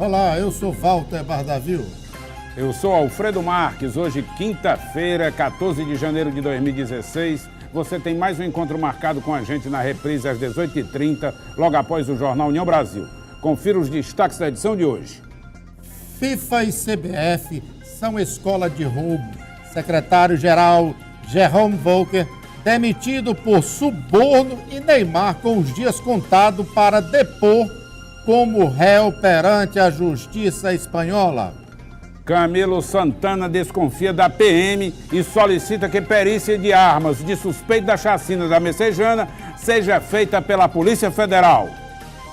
Olá, eu sou Walter Bardavil. Eu sou Alfredo Marques. Hoje, quinta-feira, 14 de janeiro de 2016, você tem mais um encontro marcado com a gente na reprise às 18h30, logo após o Jornal União Brasil. Confira os destaques da edição de hoje. FIFA e CBF são escola de roubo. Secretário-geral Jerome Volker demitido por suborno e Neymar com os dias contados para depor como réu perante a justiça espanhola. Camilo Santana desconfia da PM e solicita que perícia de armas de suspeito da chacina da Messejana seja feita pela Polícia Federal.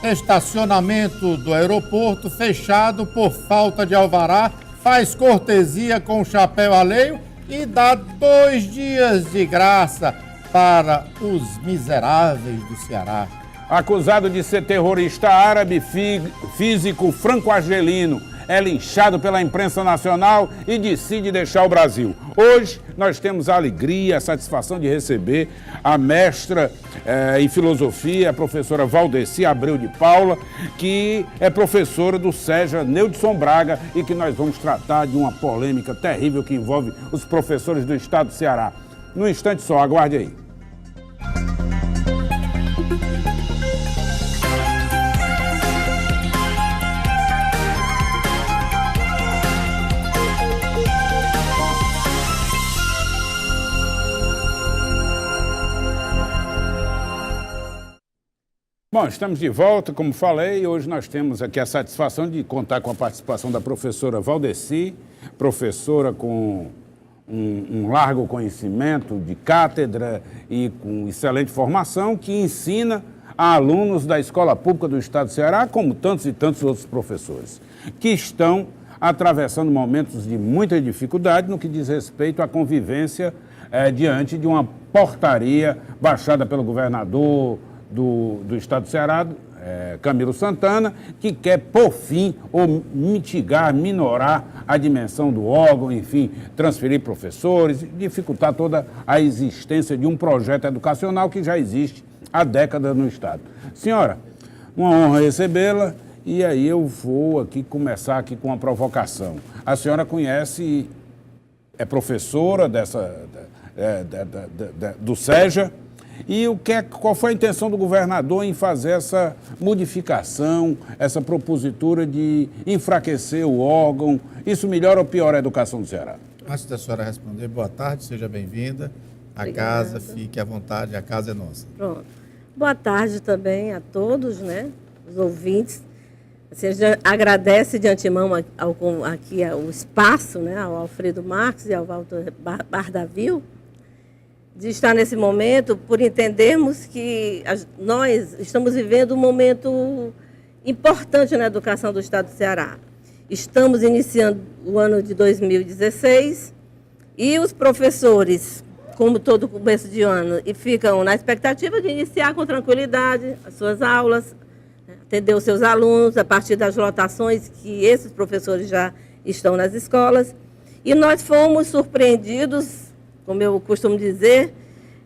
Estacionamento do aeroporto fechado por falta de alvará faz cortesia com chapéu alheio e dá 2 dias de graça para os miseráveis do Ceará. Acusado de ser terrorista árabe, físico franco-argelino é linchado pela imprensa nacional e decide deixar o Brasil. Hoje nós temos a alegria, a satisfação de receber a mestra em filosofia, a professora Valdeci Abreu de Paula, que é professora do SEJA Neudson Braga e que nós vamos tratar de uma polêmica terrível que envolve os professores do estado do Ceará. Num instante só, aguarde aí. Bom, estamos de volta, como falei, hoje nós temos aqui a satisfação de contar com a participação da professora Valdeci, professora com um largo conhecimento de cátedra e com excelente formação, que ensina a alunos da Escola Pública do Estado do Ceará, como tantos e tantos outros professores, que estão atravessando momentos de muita dificuldade no que diz respeito à convivência diante de uma portaria baixada pelo governador do estado do Ceará, Camilo Santana, que quer, por fim, ou mitigar, minorar a dimensão do órgão, enfim, transferir professores, dificultar toda a existência de um projeto educacional que já existe há décadas no estado. Senhora, uma honra recebê-la, e aí eu vou aqui começar aqui com uma provocação. A senhora conhece, é professora do SEJA, e qual foi a intenção do governador em fazer essa modificação, essa propositura de enfraquecer o órgão? Isso melhora ou piora a educação do Ceará? Antes da senhora responder, boa tarde, seja bem-vinda. A casa, fique à vontade, a casa é nossa. Pronto. Boa tarde também a todos, né, os ouvintes. Assim, a gente agradece de antemão aqui o espaço, né, ao Alfredo Marques e ao Walter Bardavil, de estar nesse momento, por entendermos que nós estamos vivendo um momento importante na educação do estado do Ceará. Estamos iniciando o ano de 2016 e os professores, como todo começo de ano, ficam na expectativa de iniciar com tranquilidade as suas aulas, atender os seus alunos a partir das lotações que esses professores já estão nas escolas. E nós fomos surpreendidos, como eu costumo dizer,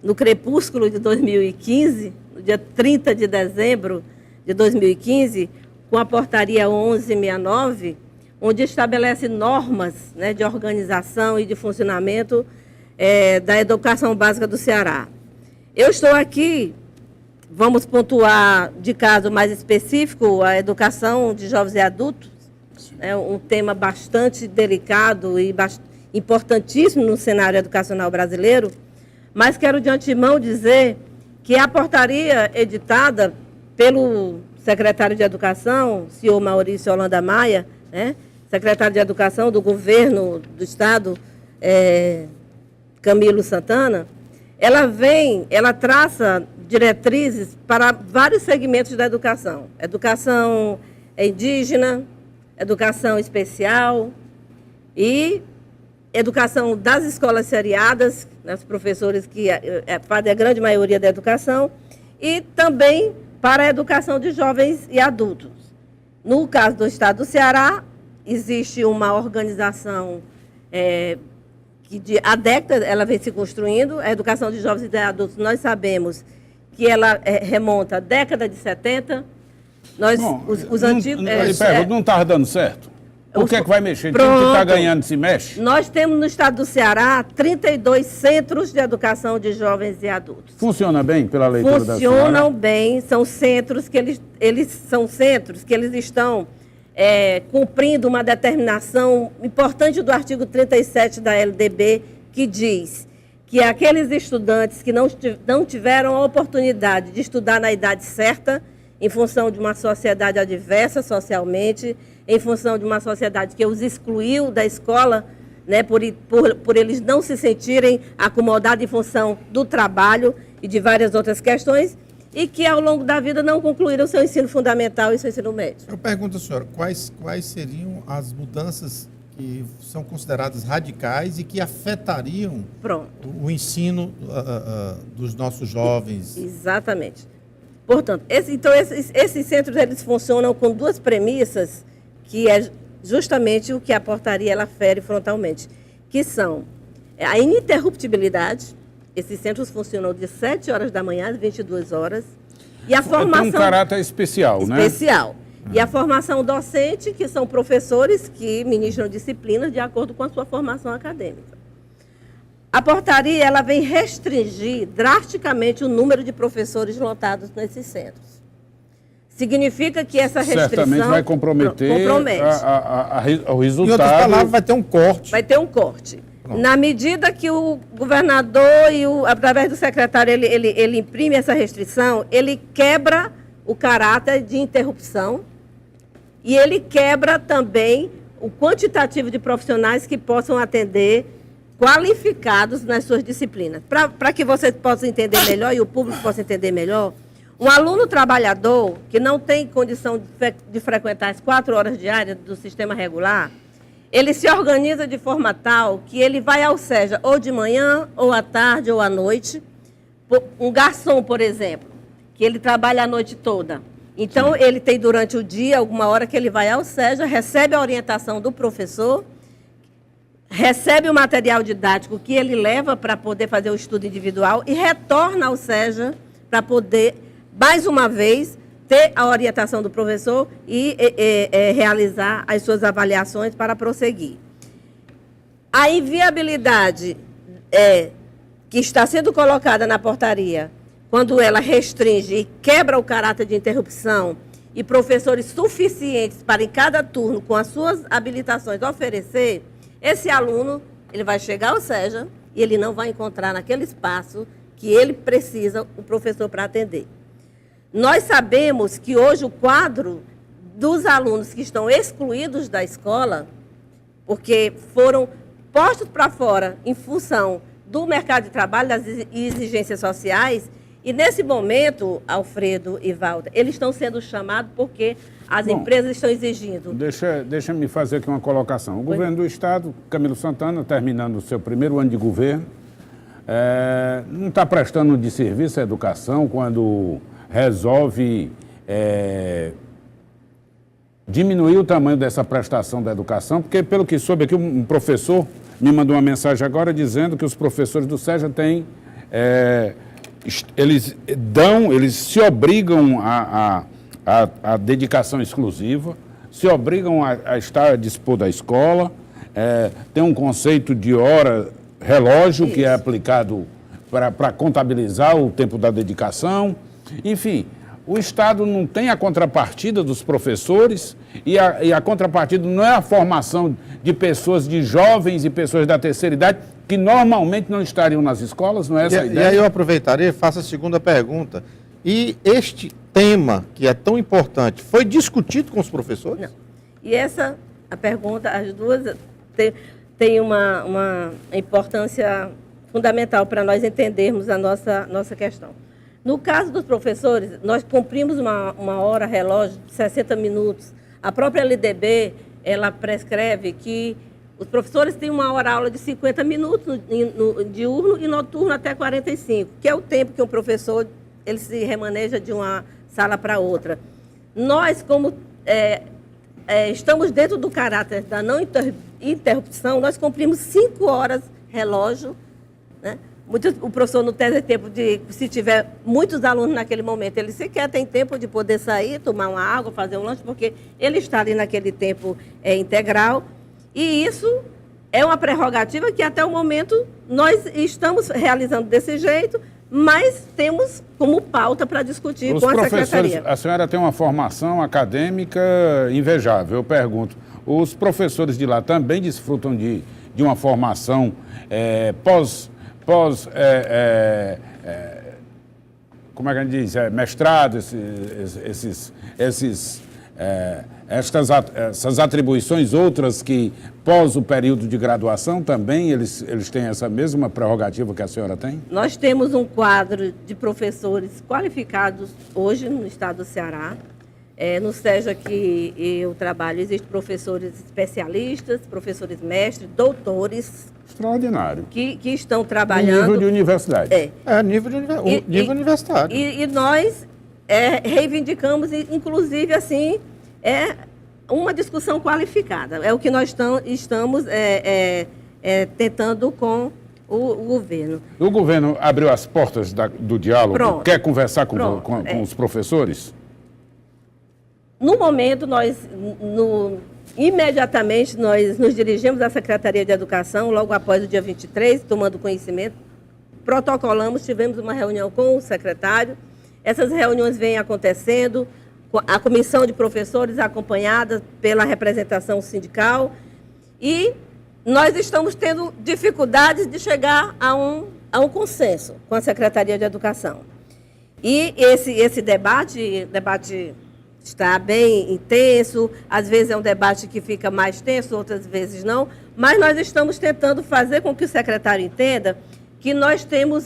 no crepúsculo de 2015, no dia 30 de dezembro de 2015, com a portaria 1169, onde estabelece normas, né, de organização e de funcionamento da educação básica do Ceará. Eu estou aqui, vamos pontuar de caso mais específico, a educação de jovens e adultos, um tema bastante delicado e importantíssimo no cenário educacional brasileiro, mas quero de antemão dizer que a portaria editada pelo secretário de Educação, senhor Maurício Holanda Maia, né, secretário de Educação do governo do Estado, Camilo Santana, ela traça diretrizes para vários segmentos da educação. Educação indígena, educação especial e educação das escolas seriadas, né, os professores que fazem a grande maioria da educação, e também para a educação de jovens e adultos. No caso do estado do Ceará, existe uma organização que há décadas ela vem se construindo. A educação de jovens e adultos, nós sabemos que ela remonta à década de 70, Bom, os antigos... não estava dando certo? Por que vai mexer? O time que está ganhando se mexe? Nós temos no estado do Ceará 32 centros de educação de jovens e adultos. Funciona bem pela leitura da senhora? Funcionam bem, são centros que eles estão cumprindo uma determinação importante do artigo 37 da LDB, que diz que aqueles estudantes que não tiveram a oportunidade de estudar na idade certa, em função de uma sociedade adversa socialmente, em função de uma sociedade que os excluiu da escola, né, por eles não se sentirem acomodados em função do trabalho e de várias outras questões, e que ao longo da vida não concluíram seu ensino fundamental e seu ensino médio. Eu pergunto, senhora, quais seriam as mudanças que são consideradas radicais e que afetariam o ensino dos nossos jovens? Exatamente. Portanto, esses centros eles funcionam com duas premissas, que é justamente o que a portaria ela fere frontalmente, que são a ininterruptibilidade. Esses centros funcionam de 7 horas da manhã às 22 horas. E a formação... Tem um caráter especial, né? Especial. E a formação docente, que são professores que ministram disciplinas de acordo com a sua formação acadêmica. A portaria ela vem restringir drasticamente o número de professores lotados nesses centros. Significa que essa restrição... Certamente vai comprometer o resultado... Em outras palavras, vai ter um corte. Vai ter um corte. Pronto. Na medida que o governador, através do secretário, ele imprime essa restrição, ele quebra o caráter de interrupção e ele quebra também o quantitativo de profissionais que possam atender qualificados nas suas disciplinas. Para que você possa entender melhor e o público possa entender melhor, um aluno trabalhador que não tem condição de frequentar as 4 horas diárias do sistema regular, ele se organiza de forma tal que ele vai ao SEJA ou de manhã, ou à tarde, ou à noite. Um garçom, por exemplo, que ele trabalha a noite toda. Então, ele tem durante o dia, alguma hora que ele vai ao SEJA, recebe a orientação do professor, recebe o material didático que ele leva para poder fazer o estudo individual e retorna ao SEJA para poder, mais uma vez, ter a orientação do professor e realizar as suas avaliações para prosseguir. A inviabilidade que está sendo colocada na portaria, quando ela restringe e quebra o caráter de interrupção e professores suficientes para em cada turno, com as suas habilitações, oferecer, esse aluno ele vai chegar ao SEJA e ele não vai encontrar naquele espaço que ele precisa o professor para atender. Nós sabemos que hoje o quadro dos alunos que estão excluídos da escola, porque foram postos para fora em função do mercado de trabalho, das exigências sociais, e nesse momento, Alfredo e Valda, eles estão sendo chamados porque as empresas estão exigindo. Deixa-me fazer aqui uma colocação. O governo do Estado, Camilo Santana, terminando o seu primeiro ano de governo, não está prestando de serviço à educação quando resolve diminuir o tamanho dessa prestação da educação, porque, pelo que soube aqui, um professor me mandou uma mensagem agora dizendo que os professores do SEJA têm... eles se obrigam a dedicação exclusiva, se obrigam a estar a dispor da escola, tem um conceito de hora relógio que é aplicado para contabilizar o tempo da dedicação. Enfim, o Estado não tem a contrapartida dos professores e a contrapartida não é a formação de pessoas, de jovens e pessoas da terceira idade que normalmente não estariam nas escolas, não é essa a ideia? E aí eu aproveitarei e faço a segunda pergunta. E este tema, que é tão importante, foi discutido com os professores? Não. E essa, a pergunta, as duas, tem uma importância fundamental para nós entendermos a nossa questão. No caso dos professores, nós cumprimos uma hora relógio de 60 minutos. A própria LDB, ela prescreve que os professores têm uma hora-aula de 50 minutos no diurno e noturno até 45, que é o tempo que um professor ele se remaneja de uma sala para outra. Nós, como estamos dentro do caráter da não interrupção, nós cumprimos 5 horas relógio, né, o professor não tem tempo de, se tiver muitos alunos naquele momento, ele sequer tem tempo de poder sair, tomar uma água, fazer um lanche, porque ele está ali naquele tempo integral. E isso é uma prerrogativa que até o momento nós estamos realizando desse jeito, mas temos como pauta para discutir com a Secretaria. A senhora tem uma formação acadêmica invejável, eu pergunto. Os professores de lá também desfrutam de uma formação como é que a gente diz? Mestrado, essas atribuições outras que, pós o período de graduação, também eles têm essa mesma prerrogativa que a senhora tem? Nós temos um quadro de professores qualificados hoje no estado do Ceará. No SEJA que eu trabalho, existem professores especialistas, professores mestres, doutores. Extraordinário. Que estão trabalhando. Nível de universidade. Nível universitário. E nós reivindicamos, inclusive, assim, uma discussão qualificada. É o que nós estamos tentando com o governo. O governo abriu as portas do diálogo? Pronto. Quer conversar com os professores? No momento, imediatamente, nós nos dirigimos à Secretaria de Educação, logo após o dia 23, tomando conhecimento, protocolamos, tivemos uma reunião com o secretário, essas reuniões vêm acontecendo, a comissão de professores acompanhada pela representação sindical, e nós estamos tendo dificuldades de chegar a um consenso com a Secretaria de Educação. E esse debate está bem intenso, às vezes é um debate que fica mais tenso, outras vezes não, mas nós estamos tentando fazer com que o secretário entenda que nós temos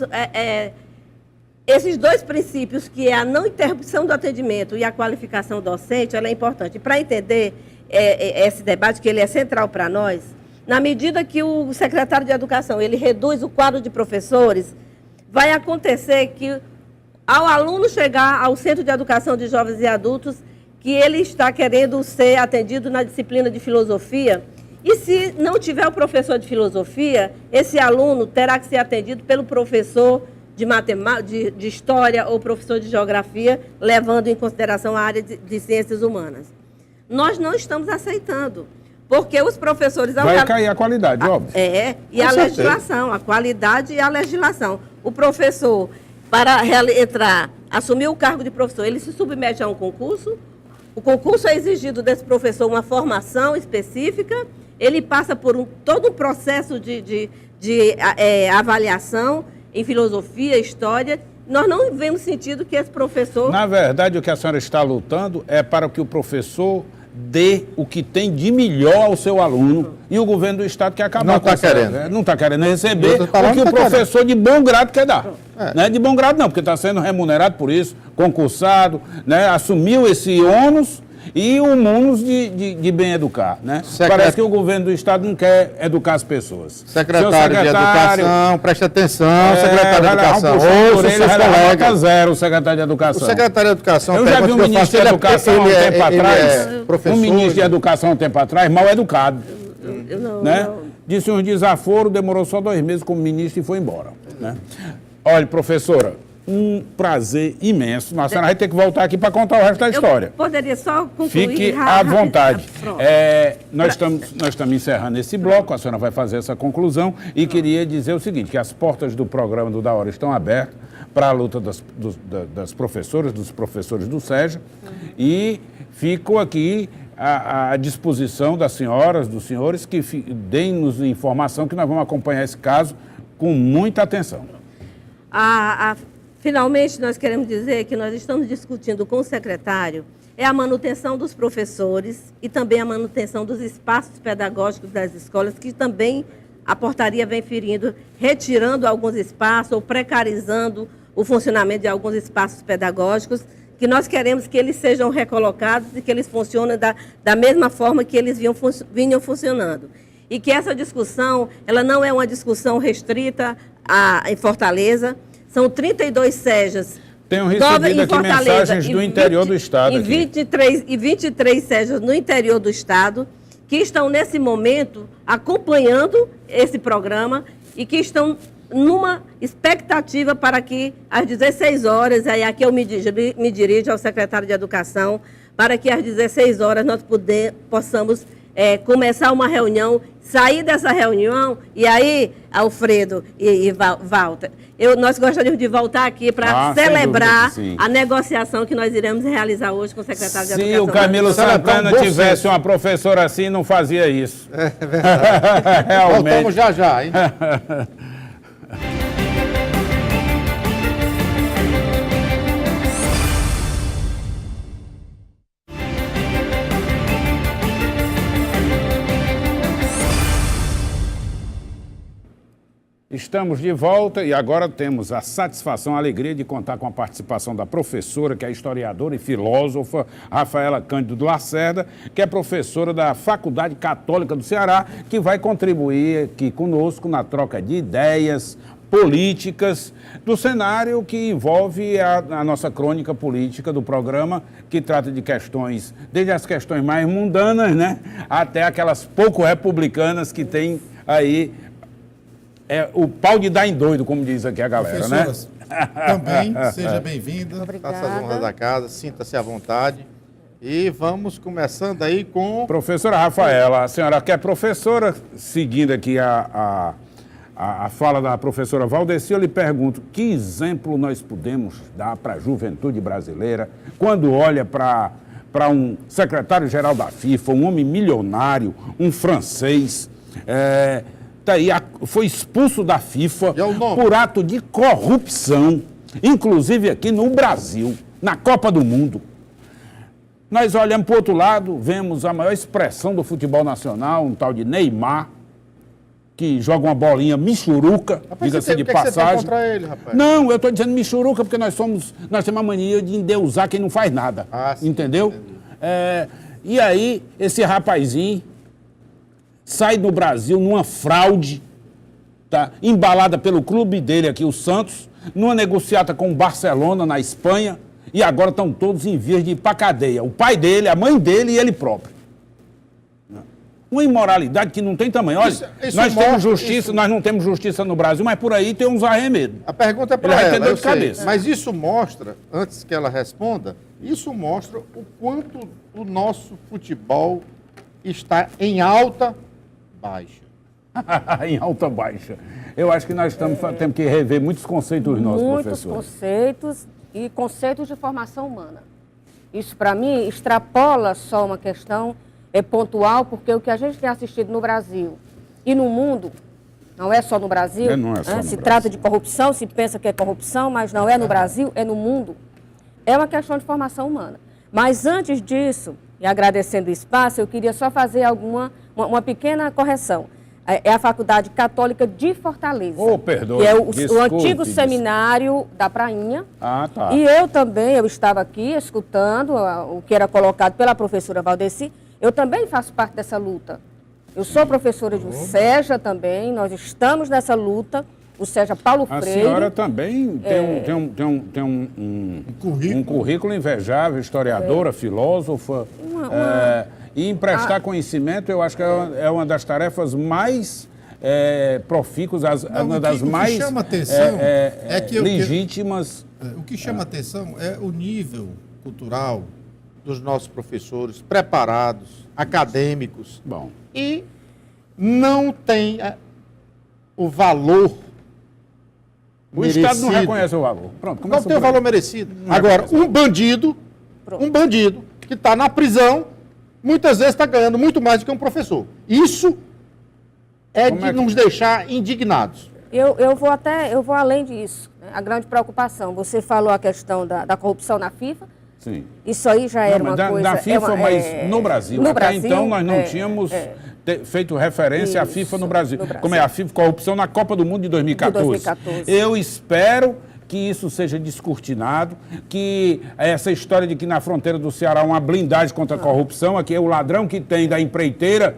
esses dois princípios, que é a não interrupção do atendimento e a qualificação docente, ela é importante. Para entender esse debate, que ele é central para nós, na medida que o secretário de Educação ele reduz o quadro de professores, vai acontecer que ao aluno chegar ao Centro de Educação de Jovens e Adultos, que ele está querendo ser atendido na disciplina de filosofia, e se não tiver o professor de filosofia, esse aluno terá que ser atendido pelo professor de matemática, de história ou professor de geografia, levando em consideração a área de ciências humanas. Nós não estamos aceitando, porque os professores... Vai cair a qualidade, óbvio. E a legislação, a qualidade e a legislação. O professor, para assumir o cargo de professor, ele se submete a um concurso. O concurso é exigido desse professor uma formação específica, ele passa por todo um processo de avaliação em filosofia, história. Nós não vemos sentido que esse professor... Na verdade, o que a senhora está lutando é para que o professor dê o que tem de melhor ao seu aluno, e o governo do estado quer acabar não está querendo. Não está querendo receber o que o professor de bom grado quer dar. Não é de bom grado não, porque está sendo remunerado por isso, concursado, né, assumiu esse ônus e o ônus de bem educar. Né? Parece que o governo do estado não quer educar as pessoas. Secretário de Educação, preste atenção, secretário de Educação. Ouça seus colegas. Zero, o secretário de Educação. O secretário de Educação... Eu já vi um ministro de Educação há um tempo atrás, um ministro de Educação há um tempo atrás, mal educado. Disse um desaforo, demorou só 2 meses como ministro e foi embora. Né? Olha, professora, um prazer imenso. A senhora vai ter que voltar aqui para contar o resto da história. Eu poderia só concluir. Fique à vontade. Nós estamos encerrando esse bloco, a senhora vai fazer essa conclusão e queria dizer o seguinte, que as portas do programa do Da Hora estão abertas para a luta das professoras, dos professores do SEJA e fico aqui à disposição das senhoras, dos senhores que deem-nos informação que nós vamos acompanhar esse caso com muita atenção. Finalmente, nós queremos dizer que nós estamos discutindo com o secretário a manutenção dos professores e também a manutenção dos espaços pedagógicos das escolas, que também a portaria vem ferindo, retirando alguns espaços ou precarizando o funcionamento de alguns espaços pedagógicos, que nós queremos que eles sejam recolocados e que eles funcionem da mesma forma que eles vinham funcionando. E que essa discussão, ela não é uma discussão restrita em Fortaleza. São 32 SEJAs. Tenho recebido aqui mensagens do interior do estado. E 23 SEJAs no interior do estado, que estão, nesse momento, acompanhando esse programa e que estão numa expectativa para que às 16 horas, aí aqui eu me dirijo ao secretário de Educação, para que às 16 horas nós possamos começar uma reunião, sair dessa reunião, e aí, Alfredo e Walter, nós gostaríamos de voltar aqui para celebrar a negociação que nós iremos realizar hoje com o secretário de Educação. Se o Camilo Santana tivesse uma professora assim, não fazia isso. É verdade. Realmente. Voltamos já, hein? Estamos de volta e agora temos a satisfação, a alegria de contar com a participação da professora, que é historiadora e filósofa, Rafaela Cândido Lacerda, que é professora da Faculdade Católica do Ceará, que vai contribuir aqui conosco na troca de ideias políticas do cenário que envolve a nossa crônica política do programa, que trata de questões, desde as questões mais mundanas, né, até aquelas pouco republicanas que tem aí o pau de dar em doido, como diz aqui a galera, né? Também, seja bem-vinda. Obrigada. Faça as honras da casa, sinta-se à vontade. E vamos começando aí com... Professora Rafaela, a senhora que é professora, seguindo aqui a fala da professora Valdeci, eu lhe pergunto, que exemplo nós podemos dar para a juventude brasileira quando olha para um secretário-geral da FIFA, um homem milionário, um francês, foi expulso da FIFA por ato de corrupção, inclusive aqui no Brasil, na Copa do Mundo. Nós olhamos para o outro lado, vemos a maior expressão do futebol nacional, um tal de Neymar, que joga uma bolinha michuruca, diga-se de passagem. Você tem contra ele, rapaz? Não, eu estou dizendo michuruca porque nós temos uma mania de endeusar quem não faz nada, entendeu? E aí, esse rapazinho sai do Brasil numa fraude, tá? Embalada pelo clube dele aqui, o Santos, numa negociata com o Barcelona, na Espanha, e agora estão todos em vias de ir para a cadeia. O pai dele, a mãe dele e ele próprio. Uma imoralidade que não tem tamanho. Olha, nós temos justiça, nós não temos justiça no Brasil, mas por aí tem uns arremedos. A pergunta é para ela, eu sei, mas isso mostra, antes que ela responda, isso mostra o quanto o nosso futebol está em alta baixa. Em alta baixa. Eu acho que nós temos que rever muitos conceitos nossos, professor. Muitos conceitos e conceitos de formação humana. Isso, para mim, extrapola só uma questão pontual, porque o que a gente tem assistido no Brasil e no mundo, não é só no Brasil, se trata de corrupção, se pensa que é corrupção, mas não é no Brasil, é no mundo. É uma questão de formação humana. Mas antes disso, e agradecendo o espaço, eu queria só fazer uma pequena correção. É a Faculdade Católica de Fortaleza. Perdoe. Que é o antigo seminário da Prainha. Ah, tá. E eu estava aqui escutando o que era colocado pela professora Valdeci. Eu também faço parte dessa luta. Eu sou professora de um SEJA também, nós estamos nessa luta, o SEJA Paulo Freire. A senhora também tem um currículo invejável, historiadora, filósofa. E emprestar conhecimento, eu acho que é uma das tarefas mais profícuas, uma das mais que chama atenção legítimas. O que chama atenção é o nível cultural dos nossos professores, preparados, acadêmicos. Bom. E não tem o valor merecido. O Estado não reconhece o valor. Pronto, não tem o valor merecido. Agora, um bandido que está na prisão, muitas vezes está ganhando muito mais do que um professor. Isso é de nos deixar indignados. Eu vou além disso, né? A grande preocupação. Você falou a questão da corrupção na FIFA. Sim. Isso aí já era uma coisa... Da FIFA, mas no Brasil. Então nós não tínhamos feito referência à FIFA no Brasil. Como é a FIFA, corrupção na Copa do Mundo de 2014. Eu espero que isso seja descortinado, que essa história de que na fronteira do Ceará uma blindagem contra a corrupção, aqui é o ladrão que tem da empreiteira,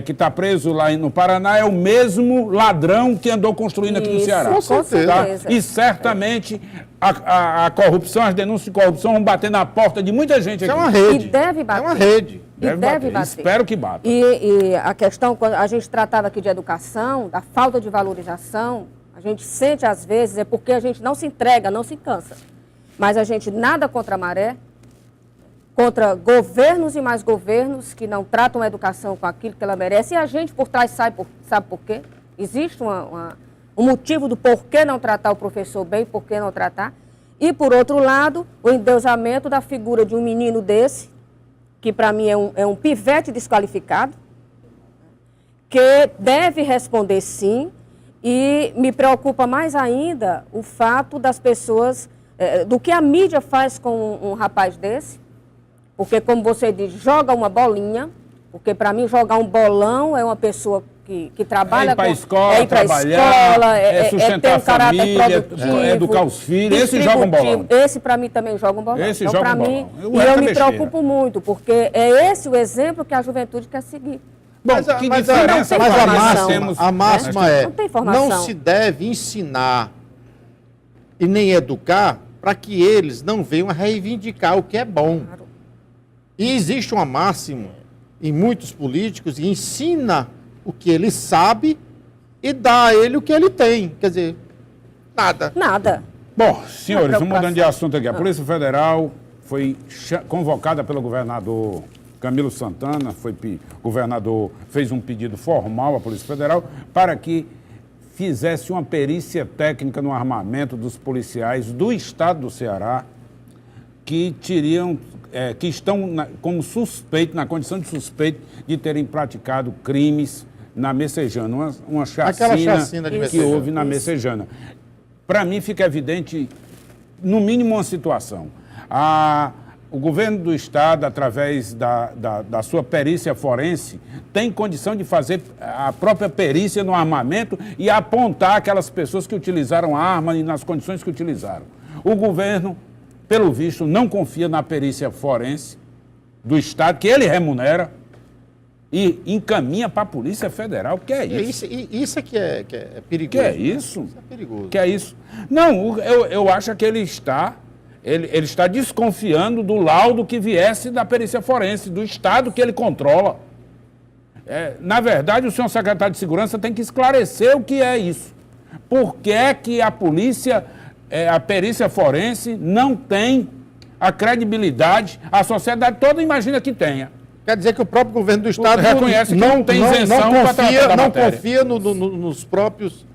que está preso lá no Paraná, é o mesmo ladrão que andou construindo aqui no Ceará. Com certeza. Tá? E certamente a corrupção, as denúncias de corrupção vão bater na porta de muita gente aqui. É uma rede. E deve bater. É uma rede. Deve bater. Espero que bata. E a questão, quando a gente tratava aqui de educação, da falta de valorização, A gente sente, às vezes, é porque a gente não se entrega, não se cansa. Mas a gente nada contra a maré, contra governos e mais governos que não tratam a educação com aquilo que ela merece. E a gente, por trás, sabe por quê? Existe um motivo do porquê não tratar o professor bem, porquê não tratar. E, por outro lado, o endeusamento da figura de um menino desse, que para mim é um pivete desqualificado, que deve responder sim, e me preocupa mais ainda o fato das pessoas, do que a mídia faz com um rapaz desse, porque, como você diz, joga uma bolinha, porque para mim jogar um bolão é uma pessoa que trabalha... É ir para a escola, trabalhar, sustentar ter um a família, educar os filhos, esse joga um bolão. Esse para mim também joga um bolão. Esse então, joga um mim, bolão. E eu me preocupo muito, porque é esse o exemplo que a juventude quer seguir. Bom, Mas a máxima é, não se deve ensinar e nem educar para que eles não venham a reivindicar o que é bom. Claro. E existe uma máxima em muitos políticos, e ensina o que ele sabe e dá a ele o que ele tem. Quer dizer, nada. Nada. Bom, senhores, Não, vamos mudando de assunto aqui. A Ah. Polícia Federal foi convocada pelo governador Camilo Santana, o governador fez um pedido formal à Polícia Federal para que fizesse uma perícia técnica no armamento dos policiais do estado do Ceará que estão como suspeito, na condição de suspeito de terem praticado crimes na Messejana, uma Aquela chacina de que Messejana. houve na Messejana. Para mim fica evidente, no mínimo, uma situação. O governo do estado, através da sua perícia forense, tem condição de fazer a própria perícia no armamento e apontar aquelas pessoas que utilizaram a arma e nas condições que utilizaram. O governo, pelo visto, não confia na perícia forense do estado, que ele remunera, e encaminha para a Polícia Federal. Que é isso? Isso é que é perigoso. Que é isso? Isso é perigoso. Que é isso? Não, eu acho que ele está desconfiando do laudo que viesse da perícia forense, do estado que ele controla. Na verdade, o senhor secretário de Segurança tem que esclarecer o que é isso. Por que é que a polícia, a perícia forense não tem a credibilidade, a sociedade toda imagina que tenha. Quer dizer que o próprio governo do estado reconhece que não tem isenção para tratar da não matéria. confia nos próprios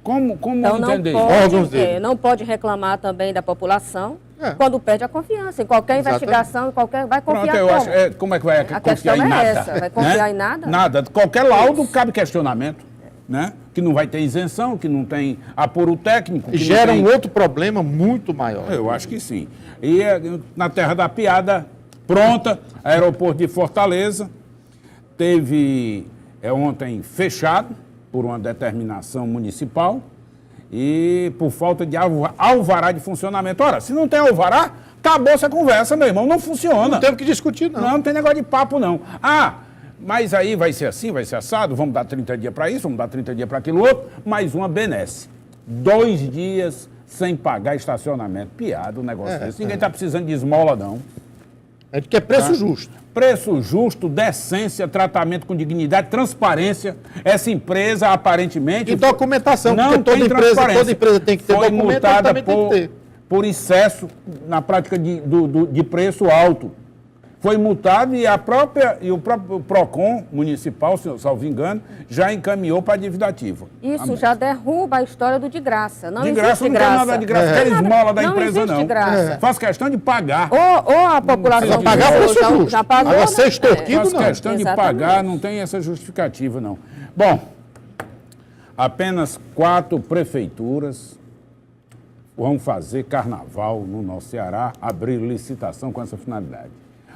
Como Então entender isso? órgãos dele. não pode reclamar também da população É. quando perde a confiança. Em qualquer Exatamente. investigação, vai confiar Pronto, eu como? acho, como é que vai A confiar questão em é nada? essa, vai confiar em nada? Nada. Qualquer laudo cabe questionamento, né? Que não vai ter isenção, que não tem apuro técnico. Que gera não um tem... outro problema muito maior. Eu acho que sim. E na terra da piada, pronta, aeroporto de Fortaleza, teve ontem fechado por uma determinação municipal e por falta de alvará de funcionamento. Ora, se não tem alvará, acabou essa conversa, meu irmão, não funciona. Não temos que discutir, não. Não tem negócio de papo, não. Mas aí vai ser assim, vai ser assado, vamos dar 30 dias para isso, vamos dar 30 dias para aquilo outro, mais uma benesse. 2 dias sem pagar estacionamento. Piada o negócio desse. Ninguém está precisando de esmola, não. É de que é preço justo. Preço justo, decência, tratamento com dignidade, transparência. Essa empresa, aparentemente... E documentação, não porque tem transparência. toda empresa tem que ter Foi documento, multada também tem que ter. por excesso na prática de preço alto. Foi multado e o próprio PROCON municipal, se eu salvo engano, já encaminhou para a dívida ativa. Isso já derruba a história do de graça. Não De existe graça, não tem graça. nada de graça. Quer esmola da Não empresa, existe não. graça. Faz questão de pagar. Ou a população... Mas pagar que preço justo. já pagou, Agora, né? ser extorquido, Faz não. questão de Exatamente. pagar, não tem essa justificativa, não. Bom, apenas 4 prefeituras vão fazer carnaval no nosso Ceará, abrir licitação com essa finalidade.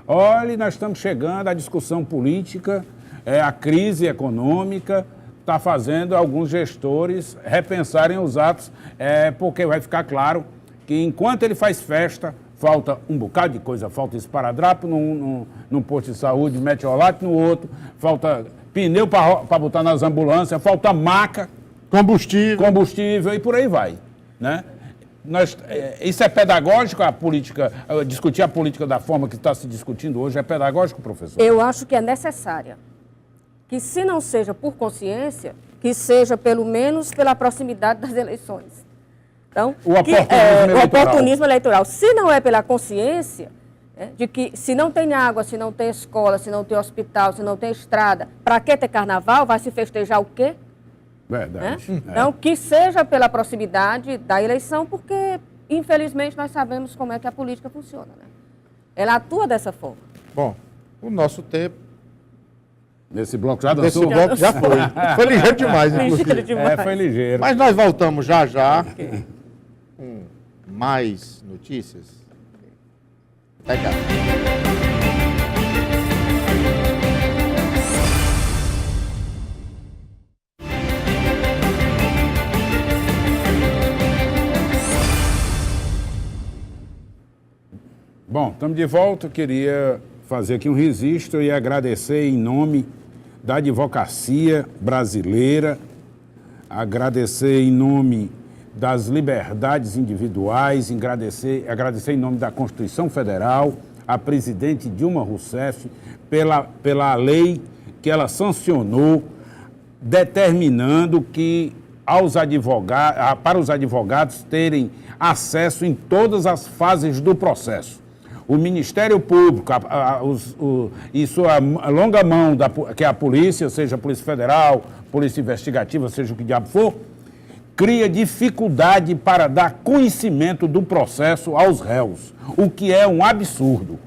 Olha, nós estamos chegando à discussão política, a crise econômica está fazendo alguns gestores repensarem os atos, porque vai ficar claro que enquanto ele faz festa, falta um bocado de coisa, falta esparadrapo num posto de saúde, metiolate no outro, falta pneu para botar nas ambulâncias, falta maca, combustível e por aí vai, né? Isso é pedagógico, a política, discutir a política da forma que está se discutindo hoje, é pedagógico, professor? Eu acho que é necessária. Que se não seja por consciência, que seja pelo menos pela proximidade das eleições. Então, O oportunismo o oportunismo eleitoral. Se não é pela consciência, de que se não tem água, se não tem escola, se não tem hospital, se não tem estrada, para que ter carnaval? Vai se festejar o quê? Verdade. Então, que seja pela proximidade da eleição, porque, infelizmente, nós sabemos como é que a política funciona. Né? Ela atua dessa forma. Bom, o nosso tempo Nesse bloco já desse dançou? bloco já foi. Foi ligeiro demais, inclusive. Ligeiro demais. Foi ligeiro. Mas nós voltamos já com mais notícias. Até já. Bom, estamos de volta. Eu queria fazer aqui um registro e agradecer em nome da advocacia brasileira, agradecer em nome das liberdades individuais, agradecer em nome da Constituição Federal, a presidente Dilma Rousseff, pela lei que ela sancionou, determinando que para os advogados terem acesso em todas as fases do processo. O Ministério Público e sua longa mão, que é a polícia, seja a Polícia Federal, Polícia Investigativa, seja o que diabo for, cria dificuldade para dar conhecimento do processo aos réus, o que é um absurdo.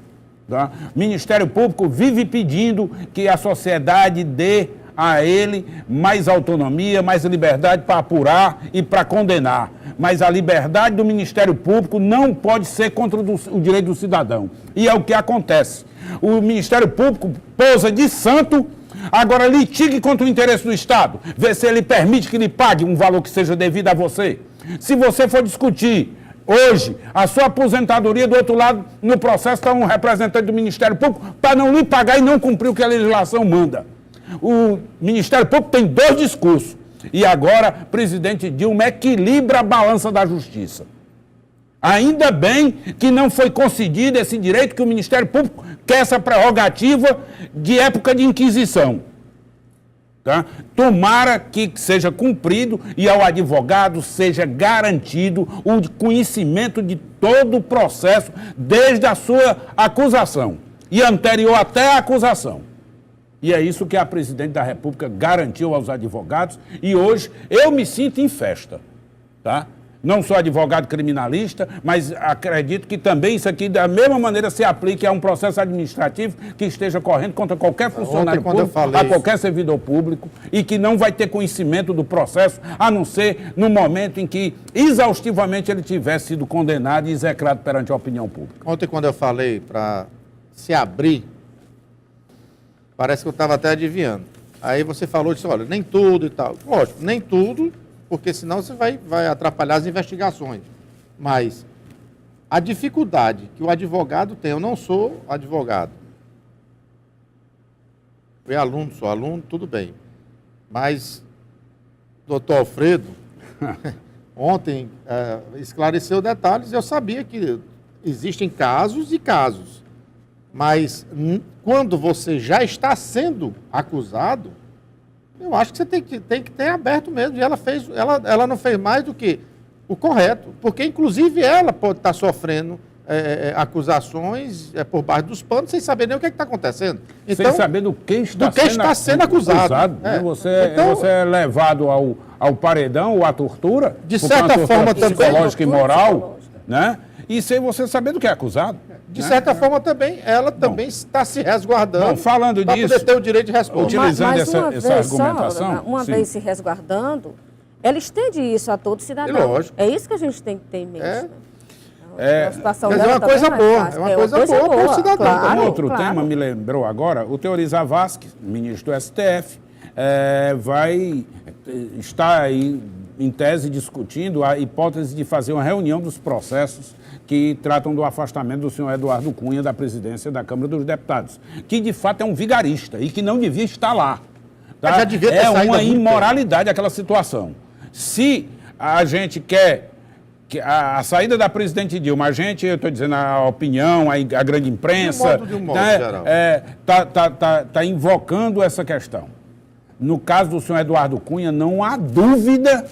Tá? O Ministério Público vive pedindo que a sociedade dê a ele mais autonomia, mais liberdade para apurar e para condenar. Mas a liberdade do Ministério Público não pode ser contra o direito do cidadão. E é o que acontece. O Ministério Público pousa de santo, agora litigue contra o interesse do Estado, vê se ele permite que lhe pague um valor que seja devido a você. Se você for discutir hoje a sua aposentadoria, do outro lado, no processo está um representante do Ministério Público para não lhe pagar e não cumprir o que a legislação manda. O Ministério Público tem dois discursos. E agora, presidente Dilma equilibra a balança da justiça. Ainda bem que não foi concedido esse direito, que o Ministério Público quer essa prerrogativa de época de Inquisição. Tá? Tomara que seja cumprido e ao advogado seja garantido o conhecimento de todo o processo, desde a sua acusação e anterior até a acusação. E é isso que a presidente da República garantiu aos advogados e hoje eu me sinto em festa, tá? Não sou advogado criminalista, mas acredito que também isso aqui, da mesma maneira, se aplique a um processo administrativo que esteja correndo contra qualquer funcionário público, a qualquer servidor público, e que não vai ter conhecimento do processo, a não ser no momento em que, exaustivamente, ele tivesse sido condenado e execrado perante a opinião pública. Ontem, quando eu falei para se abrir, parece que eu estava até adivinhando. Aí você falou, disse, olha, nem tudo e tal. Lógico, nem tudo, porque senão você vai atrapalhar as investigações. Mas a dificuldade que o advogado tem, eu não sou advogado. Fui aluno, sou aluno, tudo bem. Mas doutor Alfredo, ontem esclareceu detalhes, eu sabia que existem casos e casos. Mas quando você já está sendo acusado, eu acho que você tem que ter aberto mesmo. E ela não fez mais do que o correto. Porque, inclusive, ela pode estar sofrendo acusações por baixo dos panos, sem saber nem o que está acontecendo. Então, sem saber do que está sendo acusado. Né? Você é levado ao paredão ou à tortura. De certa forma também. Psicológica e moral, né? E sem você saber do que é acusado. De certa forma também, ela também está se resguardando para poder ter o direito de responder. Utilizando essa argumentação. Uma vez se resguardando, ela estende isso a todo cidadão. Lógico. É isso que a gente tem que ter em mente. Mas é uma coisa boa, é uma coisa boa para o cidadão. Claro, outro tema me lembrou agora, o Teori Vasquez, ministro do STF, vai estar aí em tese discutindo a hipótese de fazer uma reunião dos processos que tratam do afastamento do senhor Eduardo Cunha da presidência da Câmara dos Deputados, que de fato é um vigarista e que não devia estar lá. Tá? Já devia ter saído uma imoralidade aquela situação. Se a gente quer a saída da presidente Dilma, eu estou dizendo a opinião, a grande imprensa, de um modo né, geral. tá invocando essa questão. No caso do senhor Eduardo Cunha, não há dúvida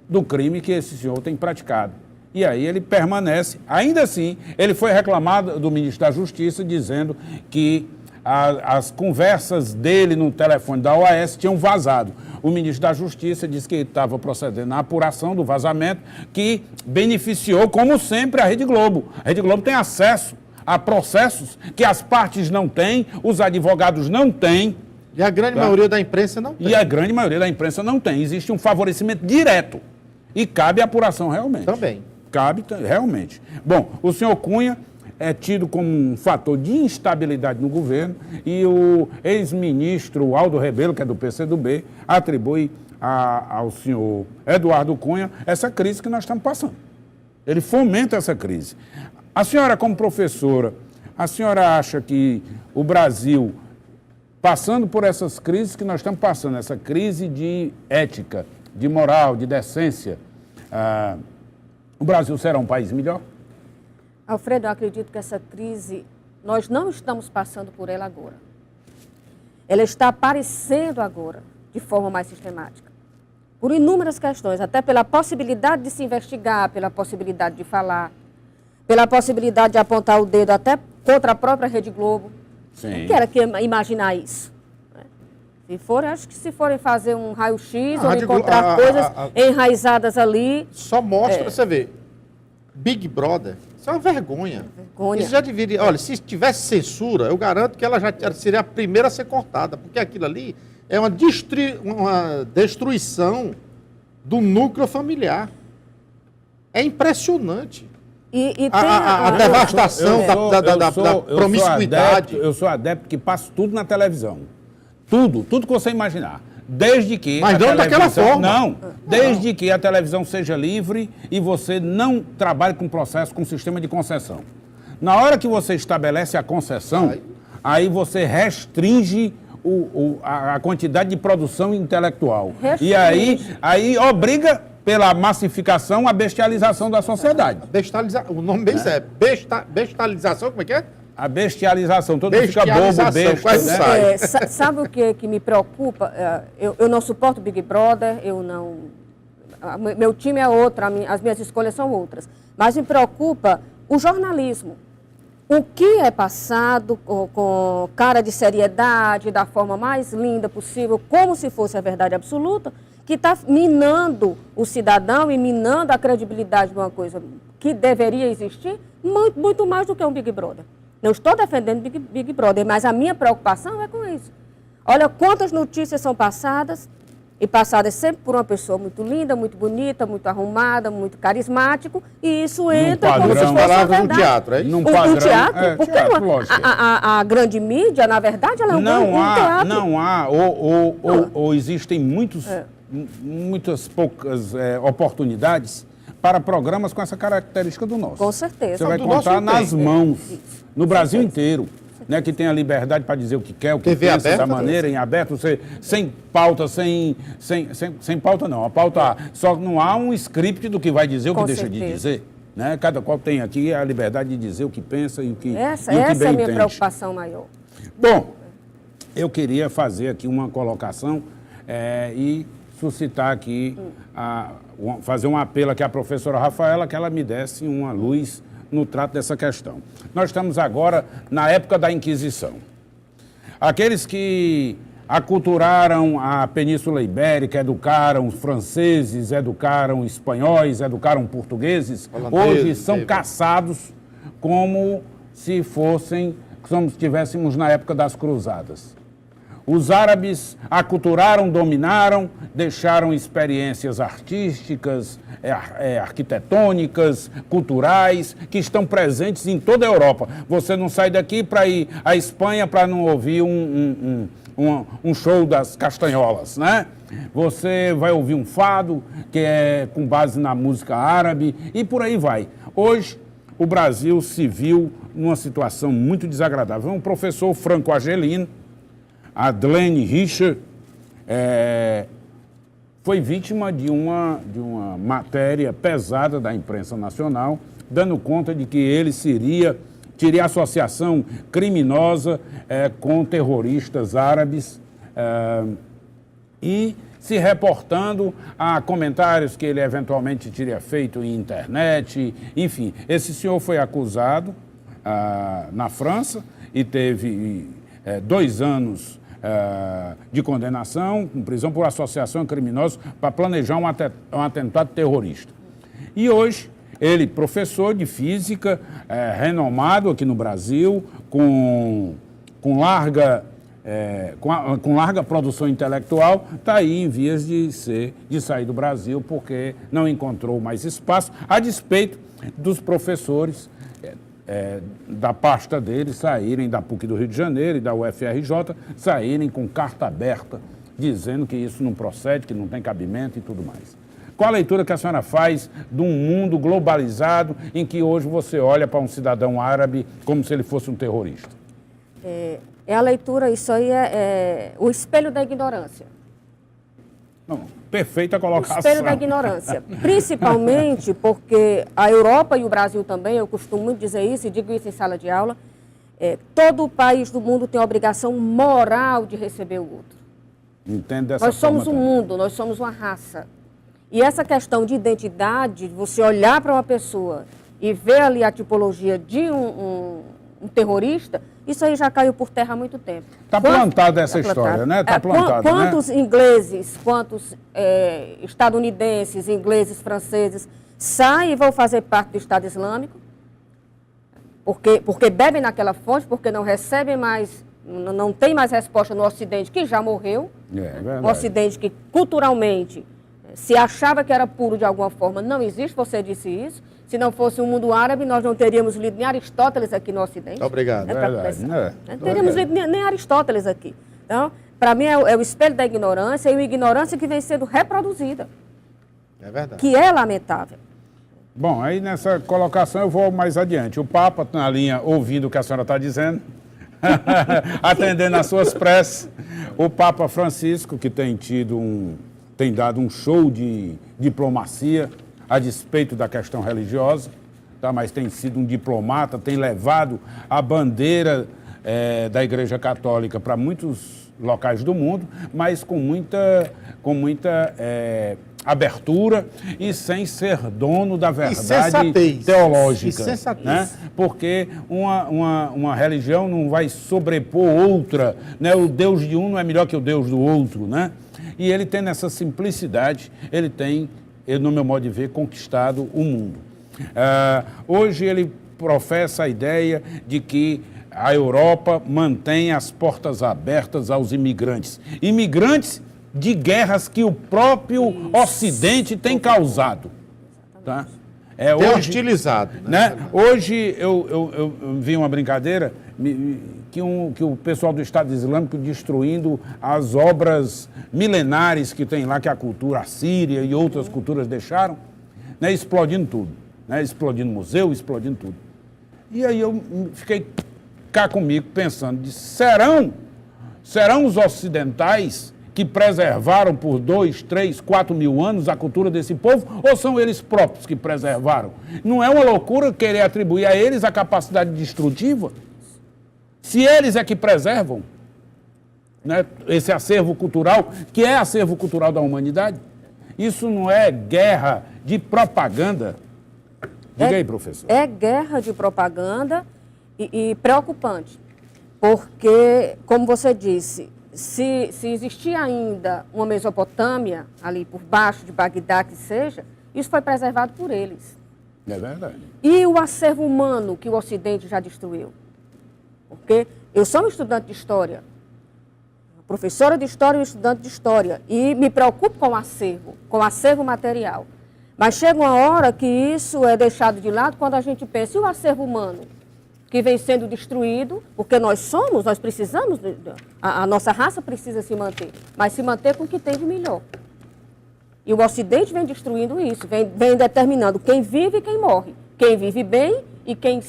do crime que esse senhor tem praticado. E aí ele permanece. Ainda assim, ele foi reclamado do ministro da Justiça, dizendo que as conversas dele no telefone da OAS tinham vazado. O ministro da Justiça disse que estava procedendo à apuração do vazamento, que beneficiou, como sempre, a Rede Globo. A Rede Globo tem acesso a processos que as partes não têm, os advogados não têm. E a grande maioria da imprensa não tem. E a grande maioria da imprensa não tem. Existe um favorecimento direto. E cabe a apuração realmente. Também. Cabe realmente. Bom, o senhor Cunha é tido como um fator de instabilidade no governo e o ex-ministro Aldo Rebelo, que é do PCdoB, atribui ao senhor Eduardo Cunha essa crise que nós estamos passando. Ele fomenta essa crise. A senhora, como professora, a senhora acha que o Brasil, passando por essas crises que nós estamos passando, essa crise de ética, de moral, de decência, o Brasil será um país melhor? Alfredo, eu acredito que essa crise, nós não estamos passando por ela agora. Ela está aparecendo agora, de forma mais sistemática. Por inúmeras questões, até pela possibilidade de se investigar, pela possibilidade de falar, pela possibilidade de apontar o dedo até contra a própria Rede Globo. Sim. Quem era que imaginar isso? Acho que se forem fazer um raio-x ou encontrar coisas enraizadas ali... Só mostra, você vê, Big Brother, isso é uma vergonha. Isso já deveria... Olha, se tivesse censura, eu garanto que ela já seria a primeira a ser cortada, porque aquilo ali é uma destruição do núcleo familiar. É impressionante. E a devastação da promiscuidade. Eu sou adepto que passo tudo na televisão. Tudo que você imaginar. Desde que... Mas não daquela forma. Não, desde que a televisão seja livre e você não trabalhe com processo, com sistema de concessão. Na hora que você estabelece a concessão, aí você restringe a quantidade de produção intelectual. E aí obriga, pela massificação, a bestialização da sociedade. O nome bem é bestialização, como é que é? A bestialização, todo mundo fica bobo, besta, né? Sabe o que me preocupa? Eu não suporto Big Brother, meu time é outro, as minhas escolhas são outras. Mas me preocupa o jornalismo. O que é passado com cara de seriedade, da forma mais linda possível, como se fosse a verdade absoluta, que está minando o cidadão e minando a credibilidade de uma coisa que deveria existir, muito mais do que um Big Brother. Não estou defendendo Big Brother, mas a minha preocupação é com isso. Olha quantas notícias são passadas, e passadas sempre por uma pessoa muito linda, muito bonita, muito arrumada, muito carismático, e isso entra como se fosse a verdade. No teatro, é isso? O teatro, porque a grande mídia, na verdade, ela é um teatro. Não há, ou existem muitas poucas oportunidades para programas com essa característica do nosso. Com certeza. Você vai contar nas mãos, no Brasil inteiro, né, que tem a liberdade para dizer o que quer, o que TV pensa, aberta, da maneira, em aberto, sem pauta, sem pauta não. A pauta, só não há um script do que vai dizer, o que deixa de dizer. Né? Cada qual tem aqui a liberdade de dizer o que pensa e o que Essa bem é a minha entende. preocupação maior. Bom, eu queria fazer aqui uma colocação e suscitar aqui, fazer um apelo aqui à professora Rafaela, que ela me desse uma luz no trato dessa questão. Nós estamos agora na época da Inquisição. Aqueles que aculturaram a Península Ibérica, educaram os franceses, educaram espanhóis, educaram portugueses, hoje são caçados como se estivéssemos na época das cruzadas. Os árabes aculturaram, dominaram, deixaram experiências artísticas, arquitetônicas, culturais, que estão presentes em toda a Europa. Você não sai daqui para ir à Espanha para não ouvir um show das castanholas, né? Você vai ouvir um fado, que é com base na música árabe, e por aí vai. Hoje, o Brasil se viu numa situação muito desagradável. Um professor franco-argelino, Adlene Richer, foi vítima de uma matéria pesada da imprensa nacional, dando conta de que ele teria associação criminosa com terroristas árabes e se reportando a comentários que ele eventualmente teria feito em internet, enfim. Esse senhor foi acusado na França e teve 2 anos de condenação, com prisão por associação criminosa para planejar um atentado terrorista. E hoje, ele, professor de física, renomado aqui no Brasil, com larga produção intelectual, está aí em vias de sair do Brasil, porque não encontrou mais espaço, a despeito dos professores da pasta dele saírem, da PUC do Rio de Janeiro e da UFRJ, saírem com carta aberta, dizendo que isso não procede, que não tem cabimento e tudo mais. Qual a leitura que a senhora faz de um mundo globalizado em que hoje você olha para um cidadão árabe como se ele fosse um terrorista? É a leitura, isso aí é o espelho da ignorância. Não, perfeita colocação. O espelho da ignorância. Principalmente porque a Europa e o Brasil também, eu costumo muito dizer isso e digo isso em sala de aula, todo país do mundo tem a obrigação moral de receber o outro. Entendo dessa Nós forma somos um mundo, nós somos uma raça. E essa questão de identidade, você olhar para uma pessoa e ver ali a tipologia de um terrorista, isso aí já caiu por terra há muito tempo. Está plantada essa história, né? Está plantada, quantos ingleses, quantos estadunidenses, ingleses, franceses saem e vão fazer parte do Estado Islâmico? Porque bebem naquela fonte, porque não recebem mais, não tem mais resposta no Ocidente, que já morreu. O Ocidente que culturalmente se achava que era puro de alguma forma, não existe, você disse isso. Se não fosse o mundo árabe, nós não teríamos lido nem Aristóteles aqui no Ocidente. Obrigado. Não teríamos lido nem Aristóteles aqui. Então, para mim, é o espelho da ignorância e uma ignorância que vem sendo reproduzida. É verdade. Que é lamentável. Bom, aí nessa colocação eu vou mais adiante. O Papa está na linha ouvindo o que a senhora está dizendo, atendendo às suas preces. O Papa Francisco, que tem dado um show de diplomacia a despeito da questão religiosa, tá? Mas tem sido um diplomata, tem levado a bandeira da Igreja Católica para muitos locais do mundo, mas com muita abertura e sem ser dono da verdade teológica. E sensatez. Né? Porque uma religião não vai sobrepor outra, né? O Deus de um não é melhor que o Deus do outro, né? E ele tem nessa simplicidade, ele, no meu modo de ver, conquistado o mundo. Hoje ele professa a ideia de que a Europa mantém as portas abertas aos imigrantes. Imigrantes de guerras que o próprio Ocidente tem causado. Tá? Hoje, hostilizado. Né? Hoje eu vi uma brincadeira que o pessoal do Estado Islâmico destruindo as obras milenares que tem lá, que a cultura assíria e outras culturas deixaram, né? Explodindo tudo. Né? Explodindo museu, explodindo tudo. E aí eu fiquei cá comigo pensando, serão os ocidentais que preservaram por 2, 3, 4 mil anos a cultura desse povo, ou são eles próprios que preservaram? Não é uma loucura querer atribuir a eles a capacidade destrutiva? Se eles é que preservam, né, esse acervo cultural, que é acervo cultural da humanidade, isso não é guerra de propaganda? Diga aí, professor. É guerra de propaganda e preocupante, porque, como você disse, se existia ainda uma Mesopotâmia, ali por baixo de Bagdá, que seja, isso foi preservado por eles. É verdade. E o acervo humano que o Ocidente já destruiu? Porque eu sou uma estudante de história, professora de história e estudante de história, e me preocupo com o acervo material. Mas chega uma hora que isso é deixado de lado quando a gente pensa, e o acervo humano? Que vem sendo destruído, porque nós precisamos, a nossa raça precisa se manter, mas se manter com o que tem de melhor. E o Ocidente vem destruindo isso, vem determinando quem vive e quem morre, quem vive bem e quem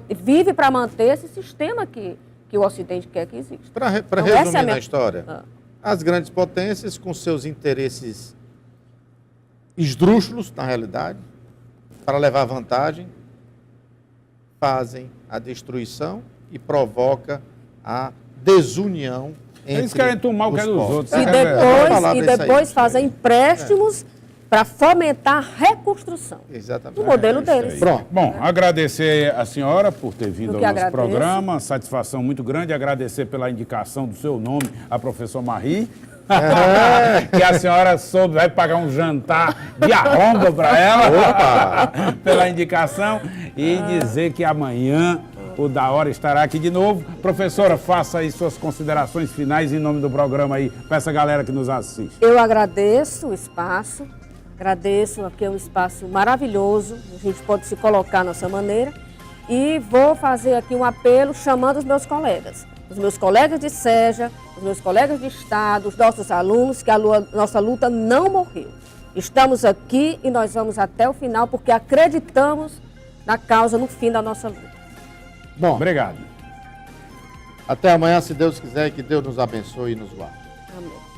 vive para manter esse sistema que o Ocidente quer que exista. Para Então, resumir na história, as grandes potências, com seus interesses esdrúxulos, na realidade, para levar vantagem, fazem a destruição e provoca a desunião Eles querem tomar o que é dos outros. E depois fazem empréstimos para fomentar a reconstrução. Exatamente. Do modelo deles. Pronto. Bom, agradecer a senhora por ter vindo ao nosso agradeço. programa, satisfação muito grande, agradecer pela indicação do seu nome a professor Marie, que a senhora soube, vai pagar um jantar de arromba para ela, pela indicação, e dizer que amanhã o Da Hora estará aqui de novo. Professora, faça aí suas considerações finais em nome do programa aí, para essa galera que nos assiste. Eu agradeço o espaço, agradeço, aqui é um espaço maravilhoso, a gente pode se colocar à nossa maneira, e vou fazer aqui um apelo chamando os meus colegas de SEJA, os meus colegas de Estado, os nossos alunos, que a nossa luta não morreu. Estamos aqui e nós vamos até o final, porque acreditamos na causa, no fim da nossa luta. Bom, Obrigado. até amanhã, se Deus quiser, que Deus nos abençoe e nos guarde. Amém.